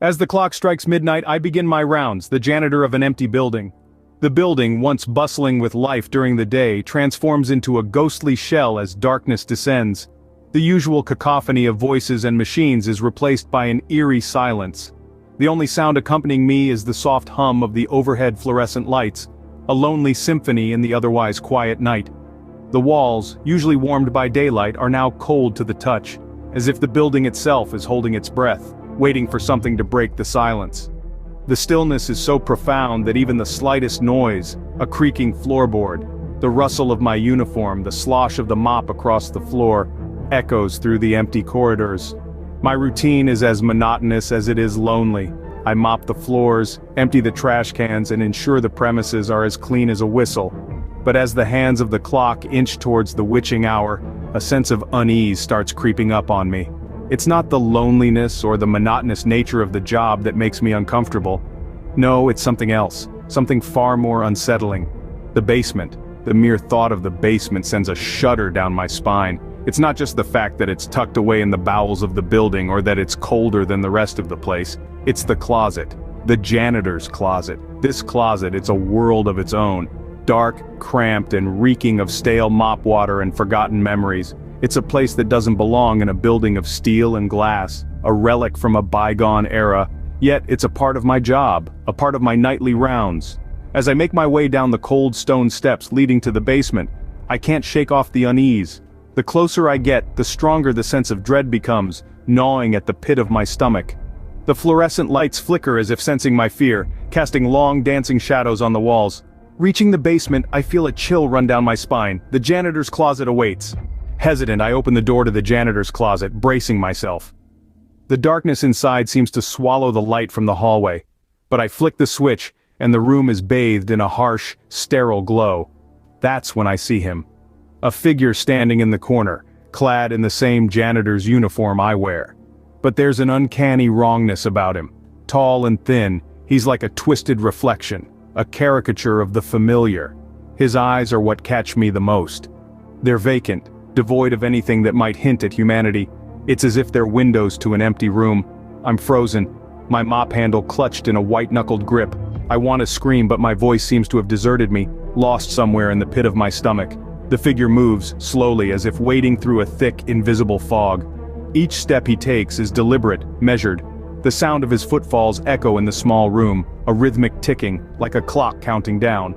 As the clock strikes midnight, I begin my rounds, the janitor of an empty building. The building, once bustling with life during the day, transforms into a ghostly shell as darkness descends. The usual cacophony of voices and machines is replaced by an eerie silence. The only sound accompanying me is the soft hum of the overhead fluorescent lights, a lonely symphony in the otherwise quiet night. The walls, usually warmed by daylight, are now cold to the touch, as if the building itself is holding its breath, waiting for something to break the silence. The stillness is so profound that even the slightest noise, a creaking floorboard, the rustle of my uniform, the slosh of the mop across the floor, echoes through the empty corridors. My routine is as monotonous as it is lonely. I mop the floors, empty the trash cans, and ensure the premises are as clean as a whistle. But as the hands of the clock inch towards the witching hour, a sense of unease starts creeping up on me. It's not the loneliness or the monotonous nature of the job that makes me uncomfortable. No, it's something else, something far more unsettling. The basement. The mere thought of the basement sends a shudder down my spine. It's not just the fact that it's tucked away in the bowels of the building or that it's colder than the rest of the place. It's the closet. The janitor's closet. This closet, it's a world of its own. Dark, cramped, and reeking of stale mop water and forgotten memories. It's a place that doesn't belong in a building of steel and glass, a relic from a bygone era, yet it's a part of my job, a part of my nightly rounds. As I make my way down the cold stone steps leading to the basement, I can't shake off the unease. The closer I get, the stronger the sense of dread becomes, gnawing at the pit of my stomach. The fluorescent lights flicker as if sensing my fear, casting long dancing shadows on the walls. Reaching the basement, I feel a chill run down my spine. The janitor's closet awaits. Hesitant, I open the door to the janitor's closet, bracing myself. The darkness inside seems to swallow the light from the hallway, but I flick the switch, and the room is bathed in a harsh, sterile glow. That's when I see him. A figure standing in the corner, clad in the same janitor's uniform I wear. But there's an uncanny wrongness about him. Tall and thin, he's like a twisted reflection, a caricature of the familiar. His eyes are what catch me the most. They're vacant, devoid of anything that might hint at humanity. It's as if they're windows to an empty room. I'm frozen, my mop handle clutched in a white-knuckled grip. I want to scream, but my voice seems to have deserted me, lost somewhere in the pit of my stomach. The figure moves, slowly, as if wading through a thick, invisible fog. Each step he takes is deliberate, measured. The sound of his footfalls echo in the small room, a rhythmic ticking, like a clock counting down.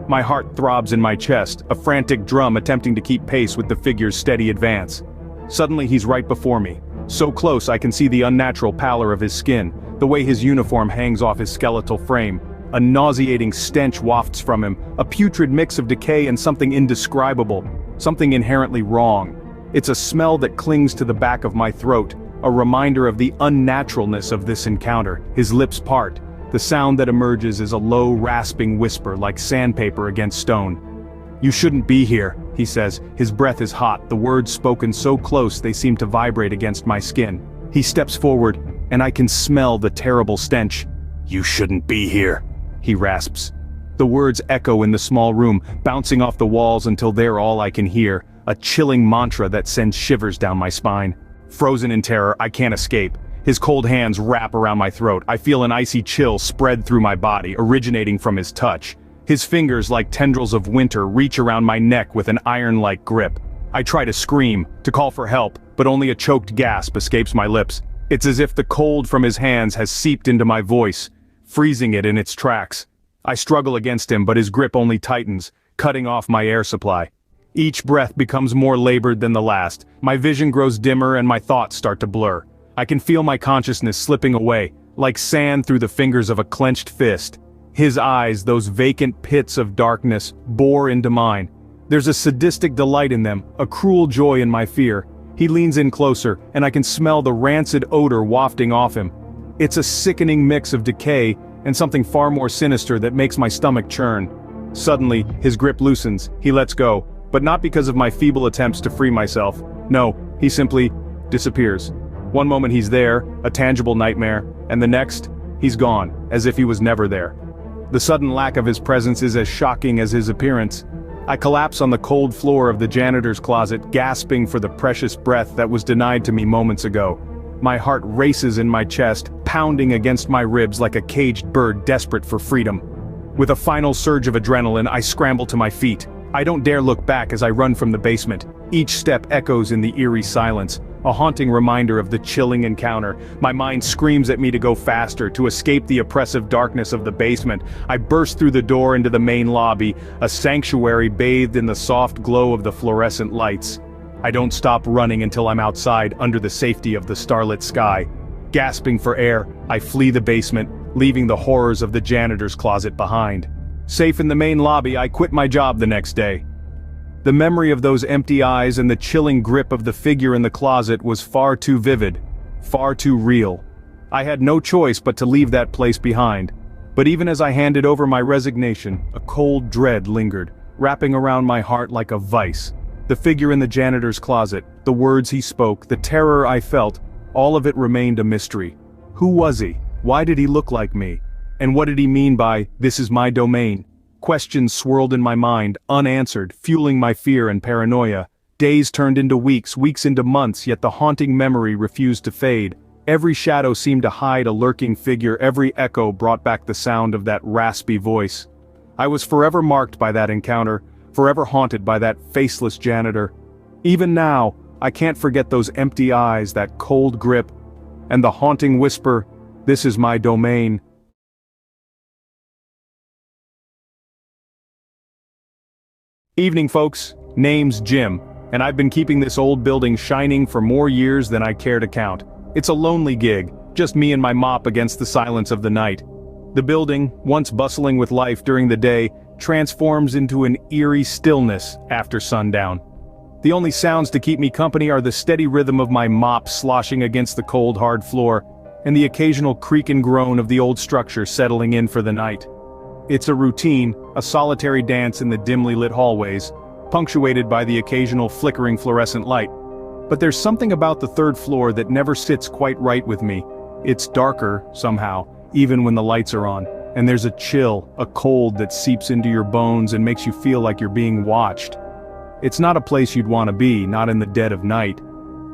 My heart throbs in my chest, a frantic drum attempting to keep pace with the figure's steady advance. Suddenly he's right before me. So close I can see the unnatural pallor of his skin, the way his uniform hangs off his skeletal frame. A nauseating stench wafts from him, a putrid mix of decay and something indescribable, something inherently wrong. It's a smell that clings to the back of my throat, a reminder of the unnaturalness of this encounter. His lips part. The sound that emerges is a low, rasping whisper like sandpaper against stone. "You shouldn't be here," he says. His breath is hot, the words spoken so close they seem to vibrate against my skin. He steps forward, and I can smell the terrible stench. "You shouldn't be here," he rasps. The words echo in the small room, bouncing off the walls until they're all I can hear, a chilling mantra that sends shivers down my spine. Frozen in terror, I can't escape. His cold hands wrap around my throat. I feel an icy chill spread through my body, originating from his touch. His fingers, like tendrils of winter, reach around my neck with an iron-like grip. I try to scream, to call for help, but only a choked gasp escapes my lips. It's as if the cold from his hands has seeped into my voice, freezing it in its tracks. I struggle against him, but his grip only tightens, cutting off my air supply. Each breath becomes more labored than the last. My vision grows dimmer and my thoughts start to blur. I can feel my consciousness slipping away, like sand through the fingers of a clenched fist. His eyes, those vacant pits of darkness, bore into mine. There's a sadistic delight in them, a cruel joy in my fear. He leans in closer, and I can smell the rancid odor wafting off him. It's a sickening mix of decay and something far more sinister that makes my stomach churn. Suddenly, his grip loosens, he lets go, but not because of my feeble attempts to free myself. No, he simply disappears. One moment he's there, a tangible nightmare, and the next, he's gone, as if he was never there. The sudden lack of his presence is as shocking as his appearance. I collapse on the cold floor of the janitor's closet, gasping for the precious breath that was denied to me moments ago. My heart races in my chest, pounding against my ribs like a caged bird desperate for freedom. With a final surge of adrenaline, I scramble to my feet. I don't dare look back as I run from the basement. Each step echoes in the eerie silence, a haunting reminder of the chilling encounter. My mind screams at me to go faster, to escape the oppressive darkness of the basement. I burst through the door into the main lobby, a sanctuary bathed in the soft glow of the fluorescent lights. I don't stop running until I'm outside, under the safety of the starlit sky. Gasping for air, I flee the basement, leaving the horrors of the janitor's closet behind. Safe in the main lobby, I quit my job the next day. The memory of those empty eyes and the chilling grip of the figure in the closet was far too vivid, far too real. I had no choice but to leave that place behind. But even as I handed over my resignation, a cold dread lingered, wrapping around my heart like a vice. The figure in the janitor's closet, the words he spoke, the terror I felt, all of it remained a mystery. Who was he? Why did he look like me? And what did he mean by, "This is my domain"? Questions swirled in my mind, unanswered, fueling my fear and paranoia. Days turned into weeks, weeks into months, yet the haunting memory refused to fade. Every shadow seemed to hide a lurking figure, every echo brought back the sound of that raspy voice. I was forever marked by that encounter, forever haunted by that faceless janitor. Even now, I can't forget those empty eyes, that cold grip, and the haunting whisper, "This is my domain." Evening, folks. Name's Jim, and I've been keeping this old building shining for more years than I care to count. It's a lonely gig, just me and my mop against the silence of the night. The building, once bustling with life during the day, transforms into an eerie stillness after sundown. The only sounds to keep me company are the steady rhythm of my mop sloshing against the cold, hard floor, and the occasional creak and groan of the old structure settling in for the night. It's a routine, a solitary dance in the dimly lit hallways, punctuated by the occasional flickering fluorescent light. But there's something about the third floor that never sits quite right with me. It's darker, somehow, even when the lights are on, and there's a chill, a cold that seeps into your bones and makes you feel like you're being watched. It's not a place you'd want to be, not in the dead of night,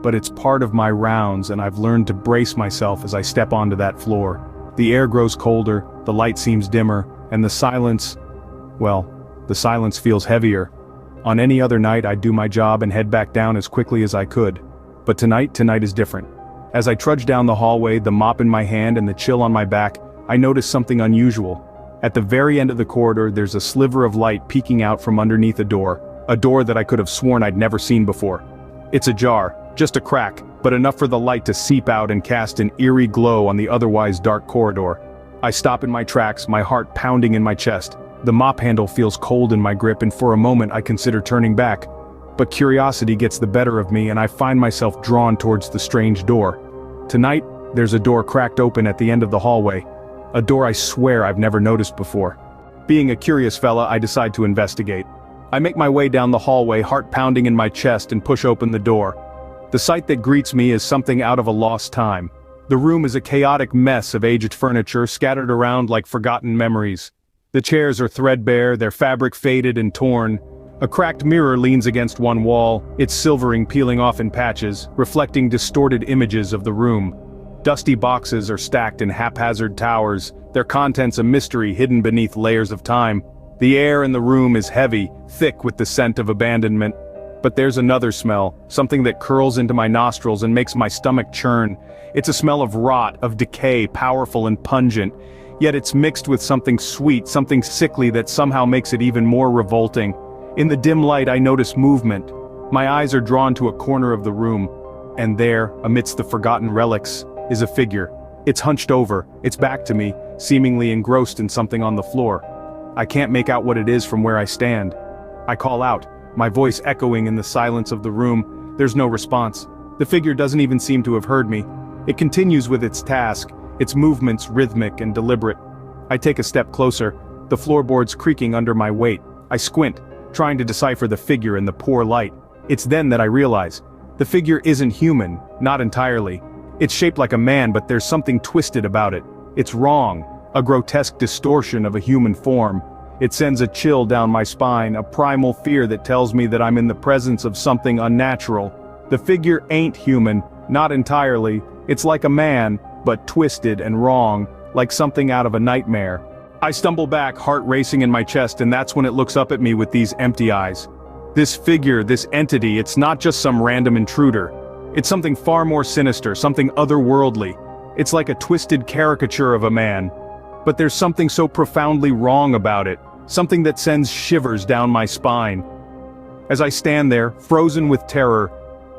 but it's part of my rounds, and I've learned to brace myself as I step onto that floor. The air grows colder, the light seems dimmer, and the silence, well, the silence feels heavier. On any other night I'd do my job and head back down as quickly as I could. But tonight is different. As I trudge down the hallway, the mop in my hand and the chill on my back, I notice something unusual. At the very end of the corridor there's a sliver of light peeking out from underneath a door that I could have sworn I'd never seen before. It's ajar, just a crack, but enough for the light to seep out and cast an eerie glow on the otherwise dark corridor. I stop in my tracks, my heart pounding in my chest. The mop handle feels cold in my grip, and for a moment I consider turning back. But curiosity gets the better of me and I find myself drawn towards the strange door. Tonight, there's a door cracked open at the end of the hallway. A door I swear I've never noticed before. Being a curious fella, I decide to investigate. I make my way down the hallway, heart pounding in my chest, and push open the door. The sight that greets me is something out of a lost time. The room is a chaotic mess of aged furniture scattered around like forgotten memories. The chairs are threadbare, their fabric faded and torn. A cracked mirror leans against one wall, its silvering peeling off in patches, reflecting distorted images of the room. Dusty boxes are stacked in haphazard towers, their contents a mystery hidden beneath layers of time. The air in the room is heavy, thick with the scent of abandonment. But there's another smell, something that curls into my nostrils and makes my stomach churn. It's a smell of rot, of decay, powerful and pungent. Yet it's mixed with something sweet, something sickly that somehow makes it even more revolting. In the dim light I notice movement. My eyes are drawn to a corner of the room. And there, amidst the forgotten relics, is a figure. It's hunched over, its back to me, seemingly engrossed in something on the floor. I can't make out what it is from where I stand. I call out, my voice echoing in the silence of the room. There's no response. The figure doesn't even seem to have heard me. It continues with its task, its movements rhythmic and deliberate. I take a step closer, the floorboards creaking under my weight. I squint, trying to decipher the figure in the poor light. It's then that I realize. The figure isn't human, not entirely. It's shaped like a man, but there's something twisted about it. It's wrong, a grotesque distortion of a human form. It sends a chill down my spine, a primal fear that tells me that I'm in the presence of something unnatural. The figure ain't human, not entirely. It's like a man, but twisted and wrong, like something out of a nightmare. I stumble back, heart racing in my chest, and that's when it looks up at me with these empty eyes. This figure, this entity, it's not just some random intruder. It's something far more sinister, something otherworldly. It's like a twisted caricature of a man. But there's something so profoundly wrong about it, something that sends shivers down my spine. As I stand there, frozen with terror,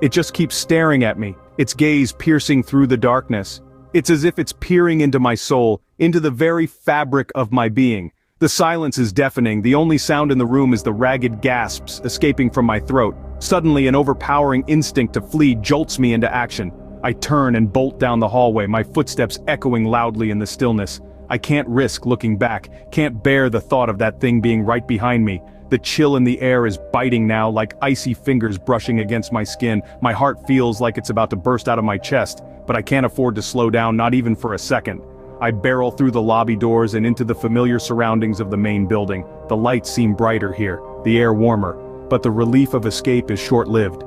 it just keeps staring at me, its gaze piercing through the darkness. It's as if it's peering into my soul, into the very fabric of my being. The silence is deafening, the only sound in the room is the ragged gasps escaping from my throat. Suddenly, an overpowering instinct to flee jolts me into action. I turn and bolt down the hallway, my footsteps echoing loudly in the stillness. I can't risk looking back, can't bear the thought of that thing being right behind me. The chill in the air is biting now, like icy fingers brushing against my skin. My heart feels like it's about to burst out of my chest, but I can't afford to slow down, not even for a second. I barrel through the lobby doors and into the familiar surroundings of the main building. The lights seem brighter here, the air warmer, but the relief of escape is short-lived.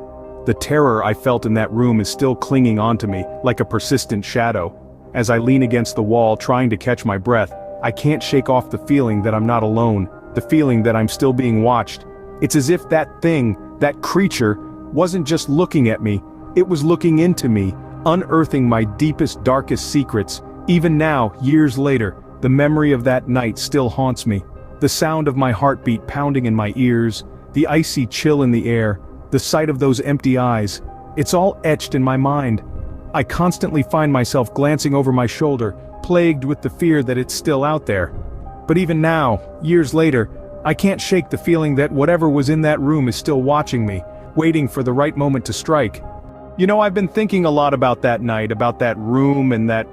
The terror I felt in that room is still clinging onto me, like a persistent shadow. As I lean against the wall trying to catch my breath, I can't shake off the feeling that I'm not alone, the feeling that I'm still being watched. It's as if that thing, that creature, wasn't just looking at me, it was looking into me, unearthing my deepest, darkest secrets. Even now, years later, the memory of that night still haunts me. The sound of my heartbeat pounding in my ears, the icy chill in the air, the sight of those empty eyes, it's all etched in my mind. I constantly find myself glancing over my shoulder, plagued with the fear that it's still out there. But even now, years later, I can't shake the feeling that whatever was in that room is still watching me, waiting for the right moment to strike. You know, I've been thinking a lot about that night, about that room and that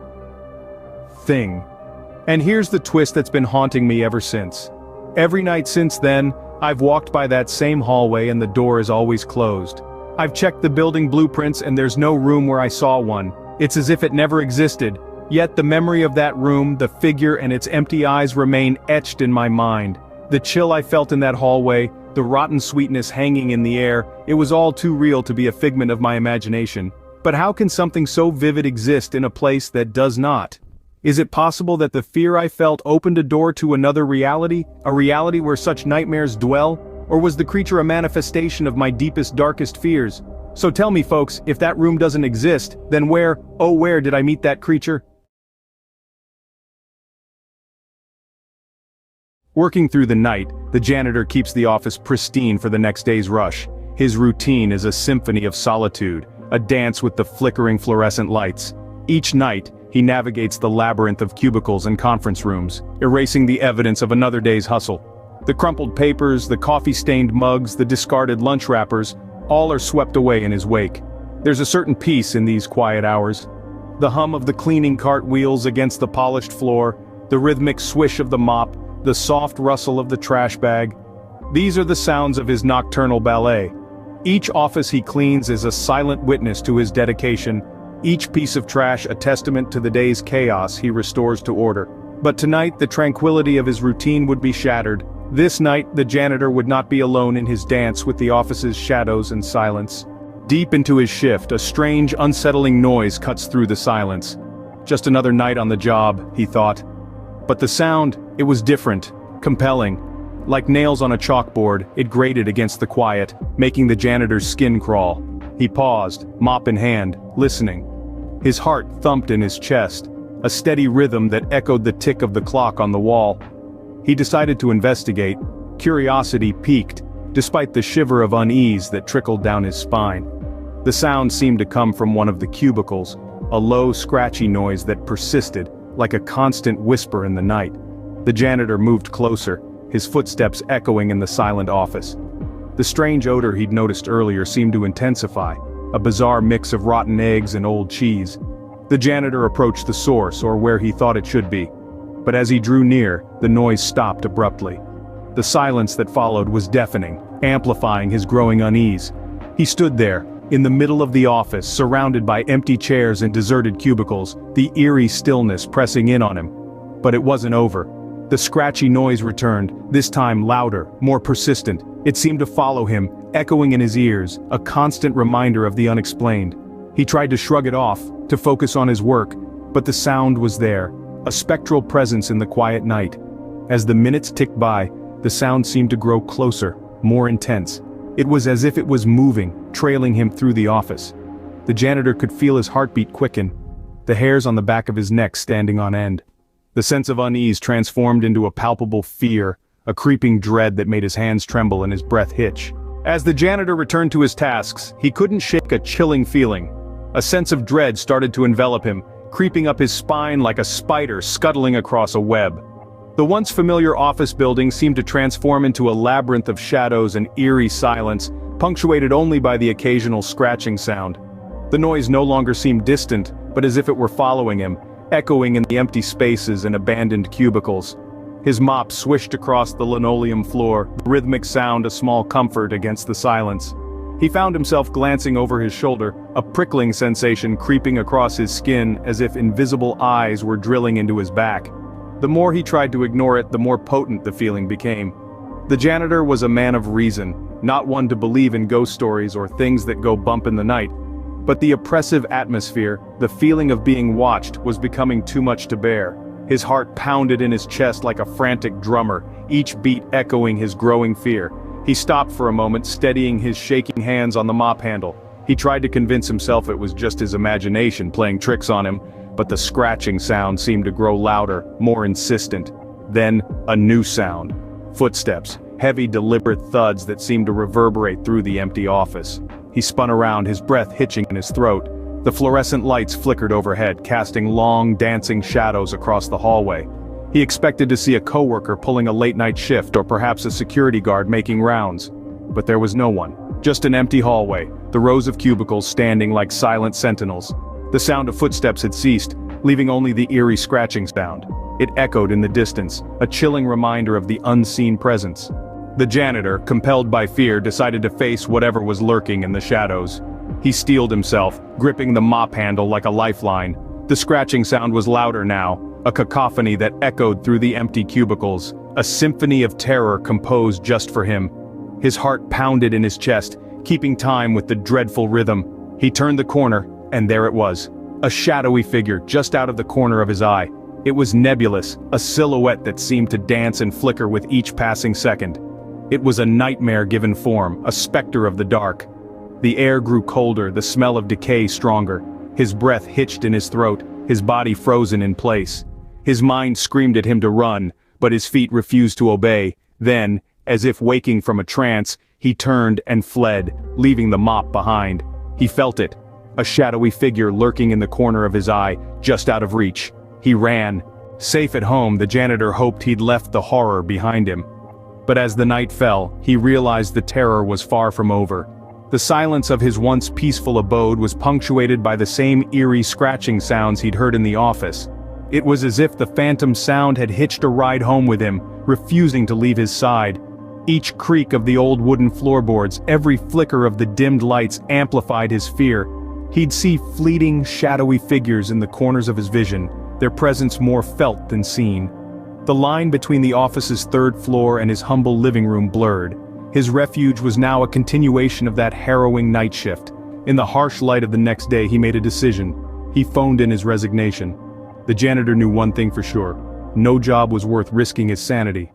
thing. And here's the twist that's been haunting me ever since. Every night since then, I've walked by that same hallway and the door is always closed. I've checked the building blueprints and there's no room where I saw one. It's as if it never existed. Yet the memory of that room, the figure and its empty eyes remain etched in my mind. The chill I felt in that hallway, the rotten sweetness hanging in the air, it was all too real to be a figment of my imagination. But how can something so vivid exist in a place that does not? Is it possible that the fear I felt opened a door to another reality, a reality where such nightmares dwell? Or was the creature a manifestation of my deepest, darkest fears? So tell me folks, if that room doesn't exist, then where, oh where did I meet that creature? Working through the night, the janitor keeps the office pristine for the next day's rush. His routine is a symphony of solitude, a dance with the flickering fluorescent lights. Each night, he navigates the labyrinth of cubicles and conference rooms, erasing the evidence of another day's hustle. The crumpled papers, the coffee-stained mugs, the discarded lunch wrappers, all are swept away in his wake. There's a certain peace in these quiet hours. The hum of the cleaning cart wheels against the polished floor, the rhythmic swish of the mop, the soft rustle of the trash bag. These are the sounds of his nocturnal ballet. Each office he cleans is a silent witness to his dedication, each piece of trash a testament to the day's chaos he restores to order. But tonight, the tranquility of his routine would be shattered. This night, the janitor would not be alone in his dance with the office's shadows and silence. Deep into his shift, a strange, unsettling noise cuts through the silence. Just another night on the job, he thought. But the sound, it was different, compelling. Like nails on a chalkboard, it grated against the quiet, making the janitor's skin crawl. He paused, mop in hand, listening. His heart thumped in his chest, a steady rhythm that echoed the tick of the clock on the wall. He decided to investigate. Curiosity piqued, despite the shiver of unease that trickled down his spine. The sound seemed to come from one of the cubicles, a low, scratchy noise that persisted, like a constant whisper in the night. The janitor moved closer, his footsteps echoing in the silent office. The strange odor he'd noticed earlier seemed to intensify, a bizarre mix of rotten eggs and old cheese. The janitor approached the source, or where he thought it should be. But as he drew near, the noise stopped abruptly. The silence that followed was deafening, amplifying his growing unease. He stood there, in the middle of the office, surrounded by empty chairs and deserted cubicles, the eerie stillness pressing in on him. But it wasn't over. The scratchy noise returned, this time louder, more persistent. It seemed to follow him, echoing in his ears, a constant reminder of the unexplained. He tried to shrug it off, to focus on his work, But the sound was there, a spectral presence in the quiet night. As the minutes ticked by, the sound seemed to grow closer, more intense. It was as if it was moving, trailing him through the office. The janitor could feel his heartbeat quicken, the hairs on the back of his neck standing on end. The sense of unease transformed into a palpable fear, a creeping dread that made his hands tremble and his breath hitch. As the janitor returned to his tasks, he couldn't shake a chilling feeling. A sense of dread started to envelop him, creeping up his spine like a spider scuttling across a web. The once familiar office building seemed to transform into a labyrinth of shadows and eerie silence, punctuated only by the occasional scratching sound. The noise no longer seemed distant, but as if it were following him, echoing in the empty spaces and abandoned cubicles. His mop swished across the linoleum floor, the rhythmic sound a small comfort against the silence. He found himself glancing over his shoulder, a prickling sensation creeping across his skin as if invisible eyes were drilling into his back. The more he tried to ignore it, the more potent the feeling became. The janitor was a man of reason, not one to believe in ghost stories or things that go bump in the night. But the oppressive atmosphere, the feeling of being watched, was becoming too much to bear. His heart pounded in his chest like a frantic drummer, each beat echoing his growing fear. He stopped for a moment, steadying his shaking hands on the mop handle. He tried to convince himself it was just his imagination playing tricks on him, but the scratching sound seemed to grow louder, more insistent. Then, a new sound. Footsteps, heavy deliberate thuds that seemed to reverberate through the empty office. He spun around, his breath hitching in his throat. The fluorescent lights flickered overhead, casting long, dancing shadows across the hallway. He expected to see a coworker pulling a late-night shift or perhaps a security guard making rounds. But there was no one. Just an empty hallway, the rows of cubicles standing like silent sentinels. The sound of footsteps had ceased, leaving only the eerie scratching sound. It echoed in the distance, a chilling reminder of the unseen presence. The janitor, compelled by fear, decided to face whatever was lurking in the shadows. He steeled himself, gripping the mop handle like a lifeline. The scratching sound was louder now, a cacophony that echoed through the empty cubicles, a symphony of terror composed just for him. His heart pounded in his chest, keeping time with the dreadful rhythm. He turned the corner, and there it was. A shadowy figure just out of the corner of his eye. It was nebulous, a silhouette that seemed to dance and flicker with each passing second. It was a nightmare given form, a specter of the dark. The air grew colder, the smell of decay stronger. His breath hitched in his throat, his body frozen in place. His mind screamed at him to run, but his feet refused to obey. Then, as if waking from a trance, he turned and fled, leaving the mop behind. He felt it. A shadowy figure lurking in the corner of his eye, just out of reach. He ran. Safe at home, the janitor hoped he'd left the horror behind him. But as the night fell, he realized the terror was far from over. The silence of his once peaceful abode was punctuated by the same eerie scratching sounds he'd heard in the office. It was as if the phantom sound had hitched a ride home with him, refusing to leave his side. Each creak of the old wooden floorboards, every flicker of the dimmed lights amplified his fear. He'd see fleeting, shadowy figures in the corners of his vision, their presence more felt than seen. The line between the office's third floor and his humble living room blurred. His refuge was now a continuation of that harrowing night shift. In the harsh light of the next day, he made a decision. He phoned in his resignation. The janitor knew one thing for sure. No job was worth risking his sanity.